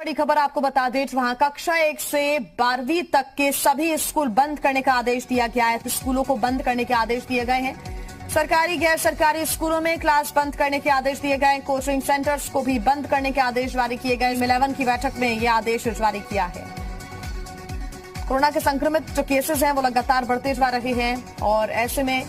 बड़ी खबर आपको बता दें, वहां कक्षा 1 से 12वीं तक के सभी स्कूल बंद करने का आदेश दिया गया है। तो स्कूलों को बंद करने के आदेश दिए गए हैं। सरकारी गैर सरकारी स्कूलों में क्लास बंद करने के आदेश दिए गए। कोचिंग सेंटर्स को भी बंद करने के आदेश जारी किए गए। 11 की बैठक में यह आदेश जारी किया है। कोरोना के संक्रमित जो केसेस हैं वो लगातार बढ़ते जा रहे हैं और ऐसे में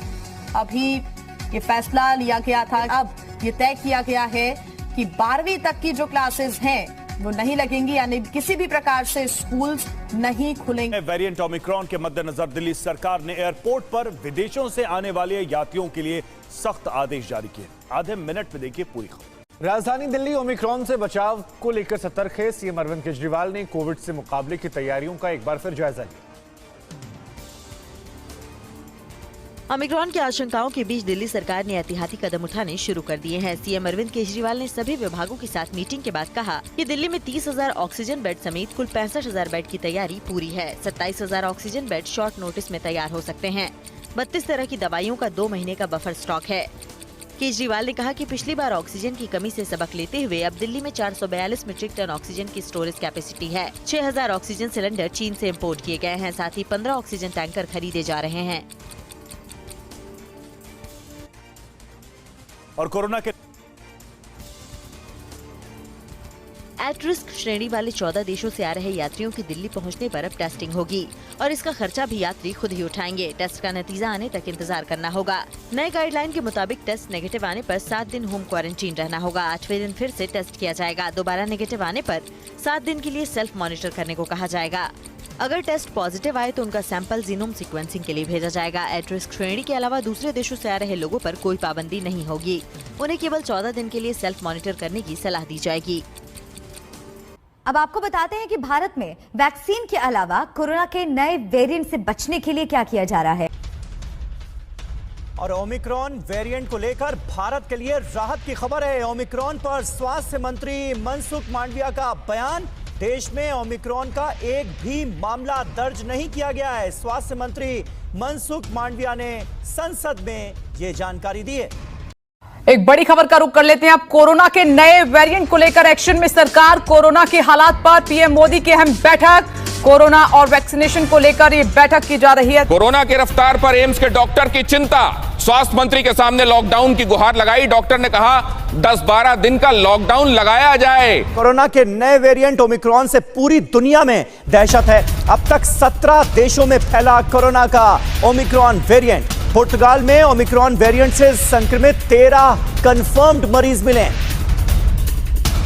अभी ये फैसला लिया गया था। अब ये तय किया गया है कि 12वीं तक की जो क्लासेस हैं वो नहीं लगेंगी, यानी किसी भी प्रकार से स्कूल्स नहीं खुलेंगे। वेरिएंट ओमिक्रॉन के मद्देनजर दिल्ली सरकार ने एयरपोर्ट पर विदेशों से आने वाले यात्रियों के लिए सख्त आदेश जारी किए। आधे मिनट में देखिए पूरी खबर। राजधानी दिल्ली ओमिक्रॉन से बचाव को लेकर सतर्क है। सीएम अरविंद केजरीवाल ने कोविड से मुकाबले की तैयारियों का एक बार फिर जायजा लिया। ओमिक्रॉन की आशंकाओं के बीच दिल्ली सरकार ने एहतियाती कदम उठाने शुरू कर दिए हैं। सीएम अरविंद केजरीवाल ने सभी विभागों के साथ मीटिंग के बाद कहा कि दिल्ली में 30,000 ऑक्सीजन बेड समेत कुल 65,000 बेड की तैयारी पूरी है। 27,000 ऑक्सीजन बेड शॉर्ट नोटिस में तैयार हो सकते हैं। 32 तरह की दवाइयों का 2 महीने का बफर स्टॉक है। केजरीवाल ने कहा कि पिछली बार ऑक्सीजन की कमी से सबक लेते हुए अब दिल्ली में 442 मीट्रिक टन ऑक्सीजन की स्टोरेज कैपेसिटी है। 6,000 ऑक्सीजन सिलेंडर चीन से इम्पोर्ट किए गए हैं। साथ ही 15 ऑक्सीजन टैंकर खरीदे जा रहे हैं। और कोरोना के एट रिस्क श्रेणी वाले 14 देशों से आ रहे यात्रियों की दिल्ली पहुंचने पर अब टेस्टिंग होगी और इसका खर्चा भी यात्री खुद ही उठाएंगे। टेस्ट का नतीजा आने तक इंतजार करना होगा। नए गाइडलाइन के मुताबिक टेस्ट नेगेटिव आने पर 7 दिन होम क्वारंटीन रहना होगा। 8वें दिन फिर से टेस्ट किया जाएगा। दोबारा नेगेटिव आने पर 7 दिन के लिए सेल्फ मॉनिटर करने को कहा जाएगा। अगर टेस्ट पॉजिटिव आए तो उनका सैंपल जीनोम सीक्वेंसिंग के लिए भेजा जाएगा। एट रिस्क श्रेणी के अलावा दूसरे देशों से आ रहे लोगों पर कोई पाबंदी नहीं होगी। उन्हें केवल 14 दिन के लिए सेल्फ मॉनिटर करने की सलाह दी जाएगी। अब आपको बताते हैं कि भारत में वैक्सीन के अलावा कोरोना के नए वेरिएंट से बचने के लिए क्या किया जा रहा है। और ओमिक्रॉन वेरिएंट को लेकर भारत के लिए राहत की खबर है। ओमिक्रॉन पर स्वास्थ्य मंत्री मनसुख मांडविया का बयान। देश में ओमिक्रॉन का एक भी मामला दर्ज नहीं किया गया है। स्वास्थ्य मंत्री मनसुख मांडविया ने संसद में ये जानकारी दी है। एक बड़ी खबर का रुख कर लेते हैं। अब कोरोना के नए वेरिएंट को लेकर एक्शन में सरकार। कोरोना के हालात पर पीएम मोदी की अहम बैठक। कोरोना और वैक्सीनेशन को लेकर ये बैठक की जा रही है। कोरोना की रफ्तार पर एम्स के डॉक्टर की चिंता। स्वास्थ्य मंत्री के सामने लॉकडाउन की गुहार लगाई। डॉक्टर ने कहा 10-12 दिन का लॉकडाउन लगाया जाए। कोरोना के नए वेरिएंट ओमिक्रॉन से पूरी दुनिया में दहशत है। अब तक 17 देशों में फैला कोरोना का ओमिक्रॉन वेरिएंट। पुर्तगाल में ओमिक्रॉन वेरिएंट से संक्रमित 13 कंफर्म्ड मरीज मिले।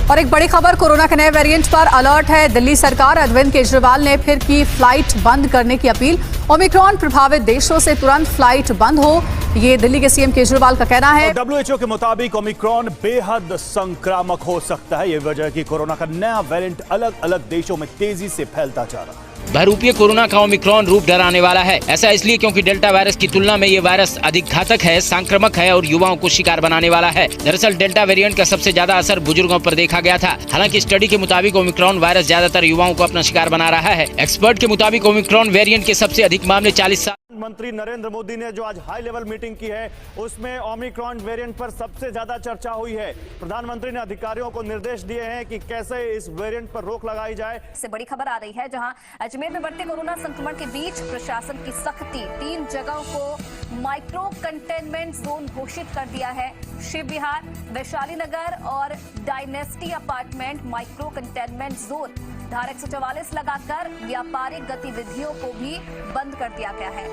और एक बड़ी खबर, कोरोना के नए वेरिएंट पर अलर्ट है दिल्ली सरकार। अरविंद केजरीवाल ने फिर की फ्लाइट बंद करने की अपील। ओमिक्रॉन प्रभावित देशों से तुरंत फ्लाइट बंद हो, ये दिल्ली के सीएम केजरीवाल का कहना है। WHO के मुताबिक ओमिक्रॉन बेहद संक्रामक हो सकता है। ये वजह कि कोरोना का नया वेरिएंट अलग अलग देशों में तेजी से फैलता जा रहा है। बहुरूपीय कोरोना का ओमिक्रॉन रूप डराने वाला है। ऐसा इसलिए क्योंकि डेल्टा वायरस की तुलना में ये वायरस अधिक घातक है, संक्रामक है और युवाओं को शिकार बनाने वाला है। दरअसल डेल्टा वेरिएंट का सबसे ज्यादा असर बुजुर्गों पर देखा गया था। हालांकि स्टडी के मुताबिक ओमिक्रॉन वायरस ज्यादातर युवाओं को अपना शिकार बना रहा है। एक्सपर्ट के मुताबिक ओमिक्रॉन वेरिएंट के सबसे अधिक मामले 40 साल। मंत्री नरेंद्र मोदी ने जो आज हाई लेवल मीटिंग की है उसमें ओमिक्रॉन वेरिएंट पर सबसे ज्यादा चर्चा हुई है। प्रधानमंत्री ने अधिकारियों को निर्देश दिए हैं कि कैसे इस वेरिएंट पर रोक लगाई जाए। इससे बड़ी खबर आ रही है, जहां अजमेर में बढ़ते कोरोना संक्रमण के बीच प्रशासन की सख्ती। 3 जगहों को माइक्रो कंटेनमेंट जोन घोषित कर दिया है। शिव विहार, वैशाली नगर और dynasty apartment micro containment zone. धारा 144 लगाकर व्यापारिक गतिविधियों को भी बंद कर दिया गया है।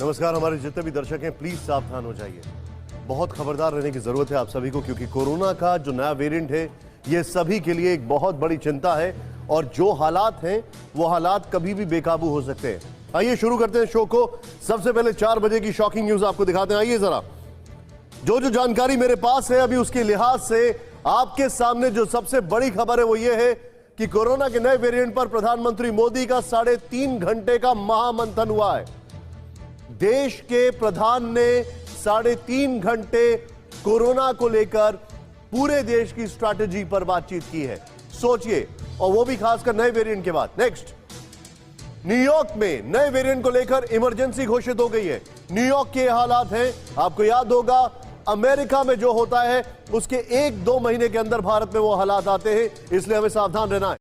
नमस्कार, हमारे जितने भी दर्शक हैं प्लीज सावधान हो जाइए। बहुत खबरदार रहने की जरूरत है आप सभी को, क्योंकि कोरोना का जो नया वेरिएंट है ये सभी के लिए एक बहुत बड़ी चिंता है और जो हालात हैं वो हालात कभी भी बेकाबू हो सकते हैं। आइए शुरू करते हैं शो को। सबसे पहले 4 बजे की शॉकिंग न्यूज आपको दिखाते हैं। आइए जरा, जो जानकारी मेरे पास है अभी उसके लिहाज से आपके सामने जो सबसे बड़ी खबर है वो ये है कि कोरोना के नए वेरिएंट पर प्रधानमंत्री मोदी का 3.5 घंटे का महामंथन हुआ है। देश के प्रधान ने 3.5 घंटे कोरोना को लेकर पूरे देश की स्ट्रैटेजी पर बातचीत की है। सोचिए, और वो भी खासकर नए वेरिएंट के बाद। नेक्स्ट, न्यूयॉर्क में नए वेरिएंट को लेकर इमरजेंसी घोषित हो गई है। न्यूयॉर्क के हालात हैं, आपको याद होगा अमेरिका में जो होता है उसके 1-2 महीने के अंदर भारत में वो हालात आते हैं, इसलिए हमें सावधान रहना है।